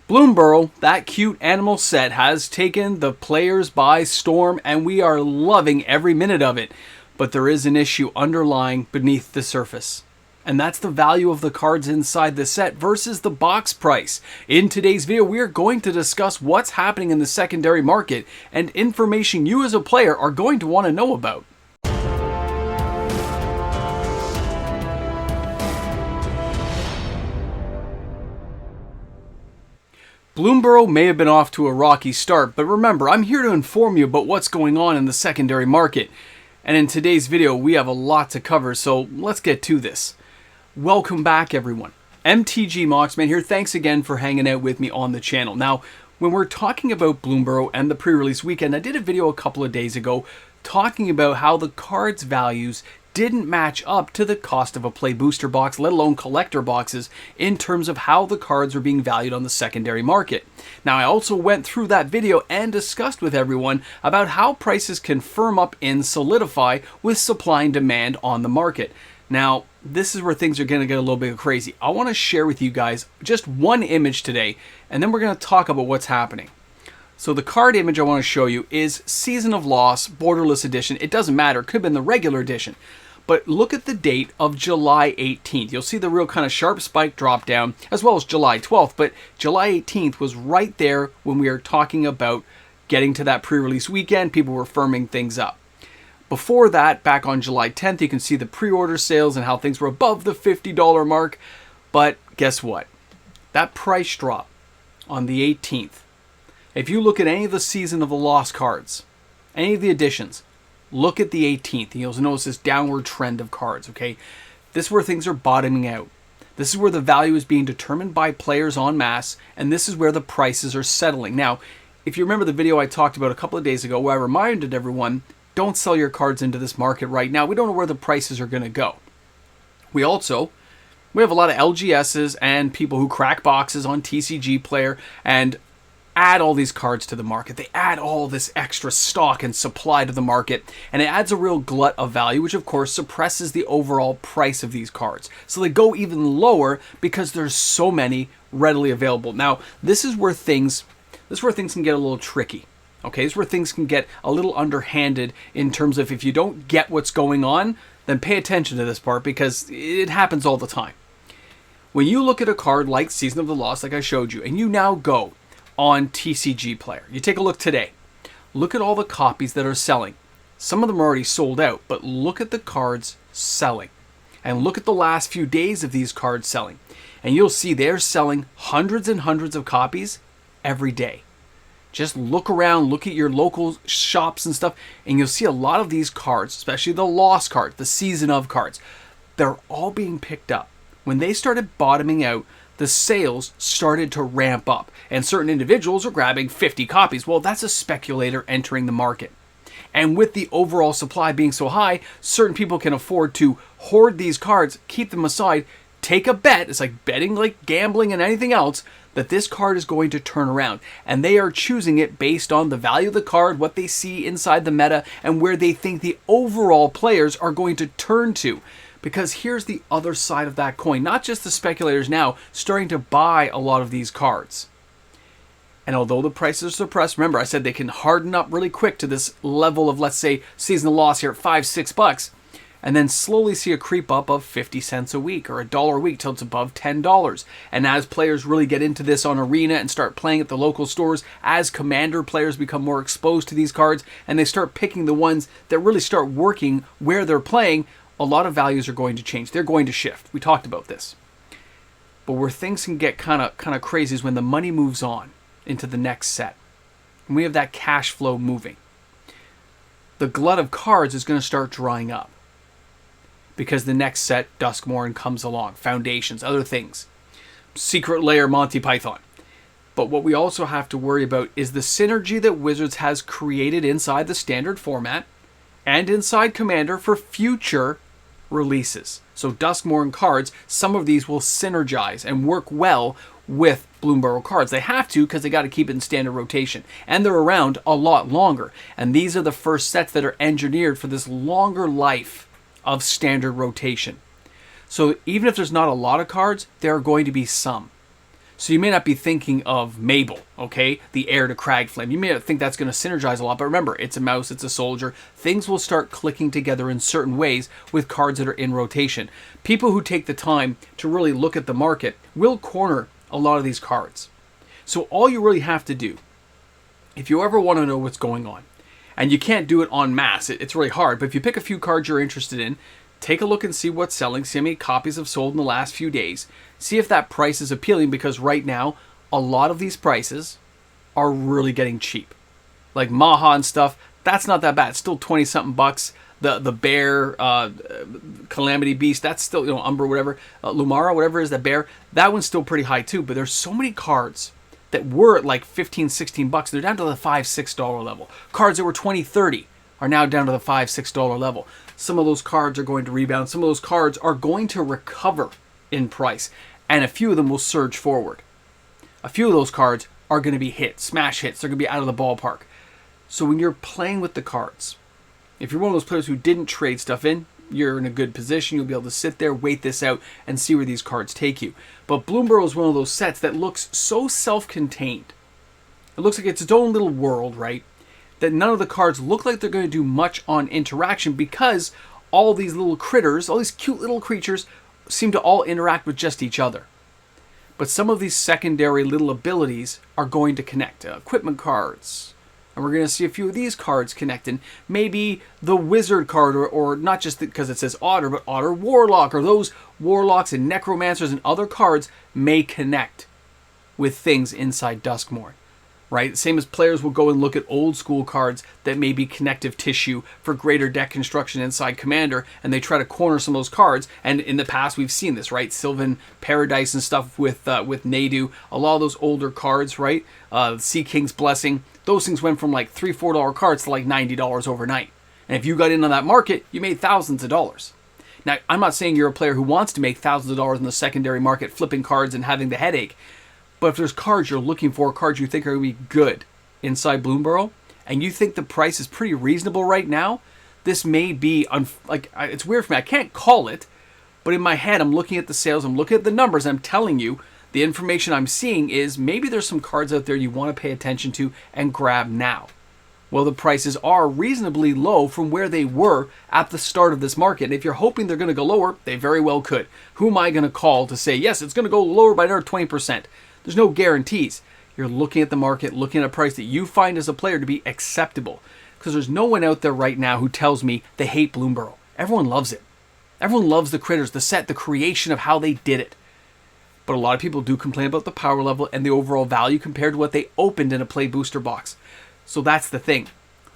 Bloomburrow, that cute animal set, has taken the players by storm, and we are loving every minute of it. But there is an issue underlying beneath the surface. And that's the value of the cards inside the set versus the box price. In today's video, we are going to discuss what's happening in the secondary market and information you as a player are going to want to know about. Bloomburrow may have been off to a rocky start, but remember, I'm here to inform you about what's going on in the secondary market. And in today's video, we have a lot to cover, so let's get to this. Welcome back, everyone. MTG Moxman here. Thanks again for hanging out with me on the channel. Now, when we're talking about Bloomburrow and the pre-release weekend, I did a video a couple of days ago talking about how the cards' values didn't match up to the cost of a play booster box, let alone collector boxes, in terms of how the cards were being valued on the secondary market. Now, I also went through that video and discussed with everyone about how prices can firm up and solidify with supply and demand on the market. Now, this is where things are going to get a little bit crazy. I want to share with you guys just one image today, and then we're going to talk about what's happening. So the card image I want to show you is Season of Loss, Borderless Edition. It doesn't matter. It could have been the regular edition. But look at the date of July 18th. You'll see the real kind of sharp spike drop down, as well as July 12th. But July 18th was right there when we were talking about getting to that pre-release weekend. People were firming things up. Before that, back on July 10th, you can see the pre-order sales and how things were above the $50 mark. But guess what? That price drop on the 18th, if you look at any of the Season of the Lost cards, any of the editions, look at the 18th, and you'll notice this downward trend of cards, okay? This is where things are bottoming out. This is where the value is being determined by players en masse, and this is where the prices are settling. Now, if you remember the video I talked about a couple of days ago where I reminded everyone, don't sell your cards into this market right now. We don't know where the prices are going to go. We have a lot of LGSs and people who crack boxes on TCG Player and add all these cards to the market. They add all this extra stock and supply to the market, and it adds a real glut of value, which of course suppresses the overall price of these cards. So they go even lower because there's so many readily available. Now, this is where things can get a little tricky. Okay, this is where things can get a little underhanded in terms of if you don't get what's going on, then pay attention to this part because it happens all the time. When you look at a card like Season of the Lost, like I showed you, and you now go on TCG Player. You take a look today. Look at all the copies that are selling. Some of them are already sold out, but look at the cards selling. And look at the last few days of these cards selling. And you'll see they're selling hundreds and hundreds of copies every day. Just look around, look at your local shops and stuff, and you'll see a lot of these cards, especially the Lost cards, the Season of cards, they're all being picked up. When they started bottoming out, the sales started to ramp up, and certain individuals are grabbing 50 copies. Well, that's a speculator entering the market. And with the overall supply being so high, certain people can afford to hoard these cards, keep them aside, take a bet, it's like betting, like gambling and anything else, that this card is going to turn around. And they are choosing it based on the value of the card, what they see inside the meta, and where they think the overall players are going to turn to. Because here's the other side of that coin. Not just the speculators now starting to buy a lot of these cards. And although the prices are suppressed, remember I said they can harden up really quick to this level of, let's say, Season of Loss here at $5-6, and then slowly see a creep up of 50 cents a week or $1 a week till it's above $10. And as players really get into this on Arena and start playing at the local stores, as Commander players become more exposed to these cards and they start picking the ones that really start working where they're playing, a lot of values are going to change. They're going to shift. We talked about this. But where things can get kind of crazy is when the money moves on into the next set. And we have that cash flow moving. The glut of cards is going to start drying up. Because the next set, Duskmourn, comes along. Foundations, other things. Secret Lair, Monty Python. But what we also have to worry about is the synergy that Wizards has created inside the standard format and inside Commander for future releases. So Duskmourn cards, some of these will synergize and work well with Bloomburrow cards. They have to because they got to keep it in standard rotation. And they're around a lot longer. And these are the first sets that are engineered for this longer life of standard rotation. So even if there's not a lot of cards, there are going to be some. So you may not be thinking of Mabel, okay? The heir to Cragflame. You may not think that's going to synergize a lot, but remember, it's a mouse, it's a soldier. Things will start clicking together in certain ways with cards that are in rotation. People who take the time to really look at the market will corner a lot of these cards. So all you really have to do, if you ever want to know what's going on, and you can't do it en masse, it's really hard, but if you pick a few cards you're interested in, take a look and see what's selling, see how many copies have sold in the last few days, see if that price is appealing, because right now, a lot of these prices are really getting cheap. Like Maha and stuff, that's not that bad. It's still 20-something bucks. The bear, Calamity Beast, that's still, Umbra, whatever, Lumara, whatever it is, that bear, that one's still pretty high too, but there's so many cards that were at like 15, 16 bucks, they're down to the $5, $6 level. Cards that were 20, 30 are now down to the $5, $6 level. Some of those cards are going to rebound. Some of those cards are going to recover in price, and a few of them will surge forward. A few of those cards are going to be hits, smash hits. They're going to be out of the ballpark. So when you're playing with the cards, if you're one of those players who didn't trade stuff in, you're in a good position. You'll be able to sit there, wait this out, and see where these cards take you. But Bloomburrow is one of those sets that looks so self-contained. It looks like it's its own little world, right? That none of the cards look like they're going to do much on interaction, because all these little critters, all these cute little creatures, seem to all interact with just each other. But some of these secondary little abilities are going to connect. Equipment cards. And we're going to see a few of these cards connect. And maybe the wizard card, or not just because it says Otter, but Otter Warlock, or those warlocks and necromancers and other cards may connect with things inside Duskmourn. Right? Same as players will go and look at old school cards that may be connective tissue for greater deck construction inside Commander, and they try to corner some of those cards. And in the past, we've seen this, right? Sylvan Paradise and stuff with Nadu. A lot of those older cards, right? Sea King's Blessing. Those things went from like $3, $4 cards to like $90 overnight. And if you got in on that market, you made thousands of dollars. Now, I'm not saying you're a player who wants to make thousands of dollars in the secondary market flipping cards and having the headache. But if there's cards you're looking for, cards you think are going to be good inside Bloomburrow, and you think the price is pretty reasonable right now, this may be, it's weird for me. I can't call it, but in my head, I'm looking at the sales, I'm looking at the numbers, I'm telling you, the information I'm seeing is maybe there's some cards out there you want to pay attention to and grab now. Well, the prices are reasonably low from where they were at the start of this market. And if you're hoping they're going to go lower, they very well could. Who am I going to call to say, yes, it's going to go lower by another 20%? There's no guarantees. You're looking at the market, looking at a price that you find as a player to be acceptable. Because there's no one out there right now who tells me they hate Bloomburrow. Everyone loves it. Everyone loves the critters, the set, the creation of how they did it. But a lot of people do complain about the power level and the overall value compared to what they opened in a play booster box. So that's the thing.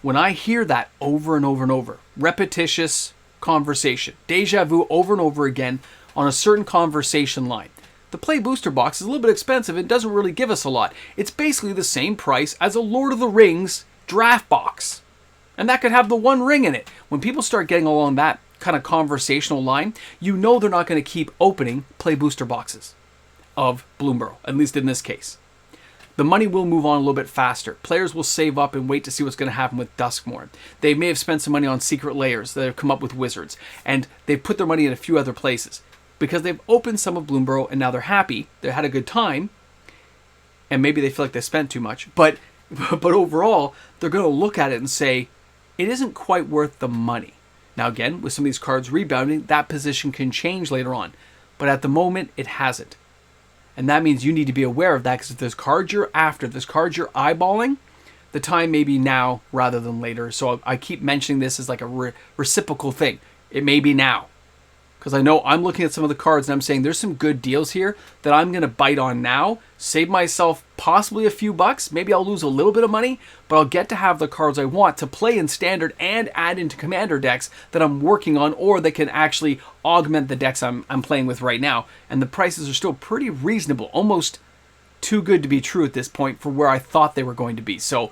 When I hear that over and over and over, repetitious conversation, deja vu over and over again on a certain conversation line, the play booster box is a little bit expensive and doesn't really give us a lot. It's basically the same price as a Lord of the Rings draft box. And that could have the one ring in it. When people start getting along that kind of conversational line, you know they're not going to keep opening play booster boxes of Bloomburrow, at least in this case. The money will move on a little bit faster. Players will save up and wait to see what's going to happen with Duskmourn. They may have spent some money on secret layers that have come up with wizards, and they've put their money in a few other places because they've opened some of Bloomburrow and now they're happy. They had a good time, and maybe they feel like they spent too much. But overall, they're going to look at it and say, it isn't quite worth the money. Now again, with some of these cards rebounding, that position can change later on. But at the moment, it hasn't. And that means you need to be aware of that, because if there's cards you're after, if there's cards you're eyeballing, the time may be now rather than later. So I keep mentioning this as like a reciprocal thing. It may be now. Because I know I'm looking at some of the cards and I'm saying there's some good deals here that I'm going to bite on now, save myself possibly a few bucks. Maybe I'll lose a little bit of money, but I'll get to have the cards I want to play in standard and add into commander decks that I'm working on, or that can actually augment the decks I'm playing with right now. And the prices are still pretty reasonable, almost too good to be true at this point for where I thought they were going to be. So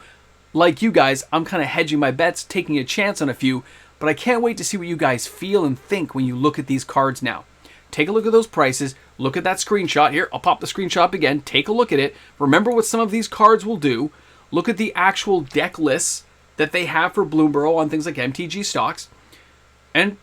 like you guys, I'm kind of hedging my bets, taking a chance on a few, but I can't wait to see what you guys feel and think when you look at these cards now. Take a look at those prices. Look at that screenshot. Here, I'll pop the screenshot up again. Take a look at it. Remember what some of these cards will do. Look at the actual deck lists that they have for Bloomburrow on things like MTG stocks. And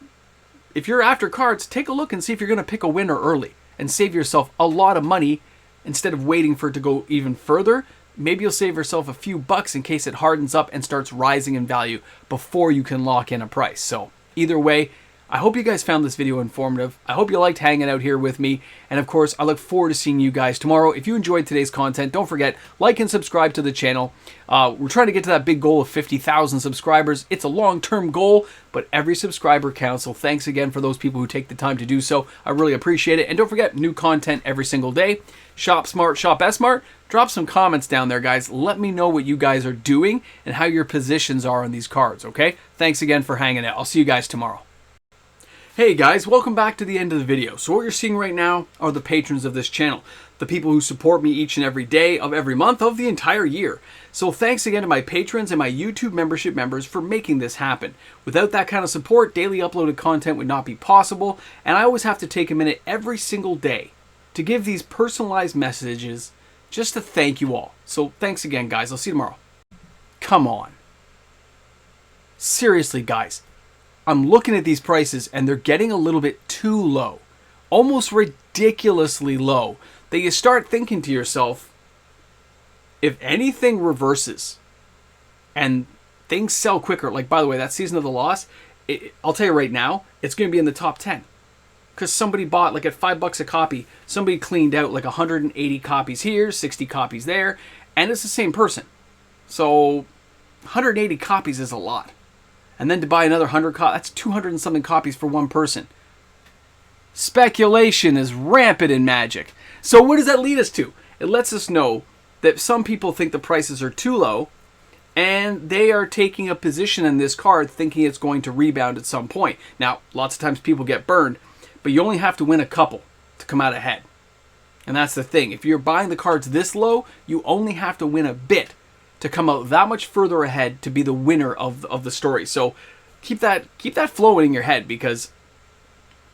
if you're after cards, take a look and see if you're going to pick a winner early and save yourself a lot of money instead of waiting for it to go even further, maybe you'll save yourself a few bucks in case it hardens up and starts rising in value before you can lock in a price. So either way, I hope you guys found this video informative. I hope you liked hanging out here with me. And of course, I look forward to seeing you guys tomorrow. If you enjoyed today's content, don't forget, like and subscribe to the channel. We're trying to get to that big goal of 50,000 subscribers. It's a long-term goal, but every subscriber counts. So thanks again for those people who take the time to do so. I really appreciate it. And don't forget, new content every single day. Shop smart, shop S-smart. Drop some comments down there, guys. Let me know what you guys are doing and how your positions are on these cards, okay? Thanks again for hanging out. I'll see you guys tomorrow. Hey guys, welcome back to the end of the video. So what you're seeing right now are the patrons of this channel, the people who support me each and every day of every month of the entire year. So thanks again to my patrons and my YouTube membership members for making this happen. Without that kind of support, daily uploaded content would not be possible, and I always have to take a minute every single day to give these personalized messages just to thank you all. So thanks again, guys. I'll see you tomorrow. Come on. Seriously, guys. I'm looking at these prices and they're getting a little bit too low. Almost ridiculously low. That you start thinking to yourself, if anything reverses and things sell quicker, like by the way, that Season of the Lost, I'll tell you right now, it's going to be in the top 10. Because somebody bought, like at $5 a copy, somebody cleaned out like 180 copies here, 60 copies there, and it's the same person. So 180 copies is a lot. And then to buy another 100 copies, that's 200 and something copies for one person. Speculation is rampant in Magic. So what does that lead us to? It lets us know that some people think the prices are too low, and they are taking a position in this card thinking it's going to rebound at some point. Now, lots of times people get burned, but you only have to win a couple to come out ahead. And that's the thing. If you're buying the cards this low, you only have to win a bit to come out that much further ahead to be the winner of the story. So keep that flowing in your head, because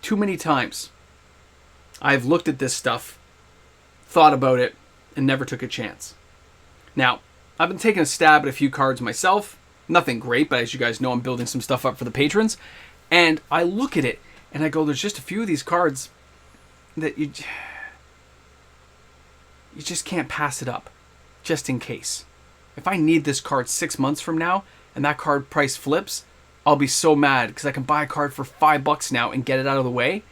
too many times I've looked at this stuff, thought about it, and never took a chance. Now, I've been taking a stab at a few cards myself. Nothing great, but as you guys know, I'm building some stuff up for the patrons. And I look at it and I go, there's just a few of these cards that you just can't pass it up, just in case. If I need this card 6 months from now and that card price flips, I'll be so mad because I can buy a card for $5 now and get it out of the way.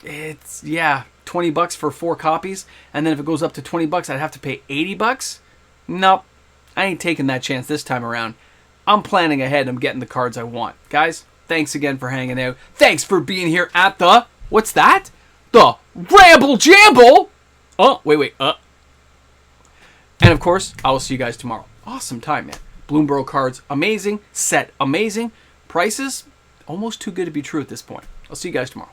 It's, yeah, $20 for 4 copies. And then if it goes up to $20, I'd have to pay $80. Nope, I ain't taking that chance this time around. I'm planning ahead. I'm getting the cards I want. Guys, thanks again for hanging out. Thanks for being here at the, what's that? The Ramble Jamble. Oh, wait. And of course, I will see you guys tomorrow. Awesome time, man. Bloomburrow cards, amazing. Set, amazing. Prices, almost too good to be true at this point. I'll see you guys tomorrow.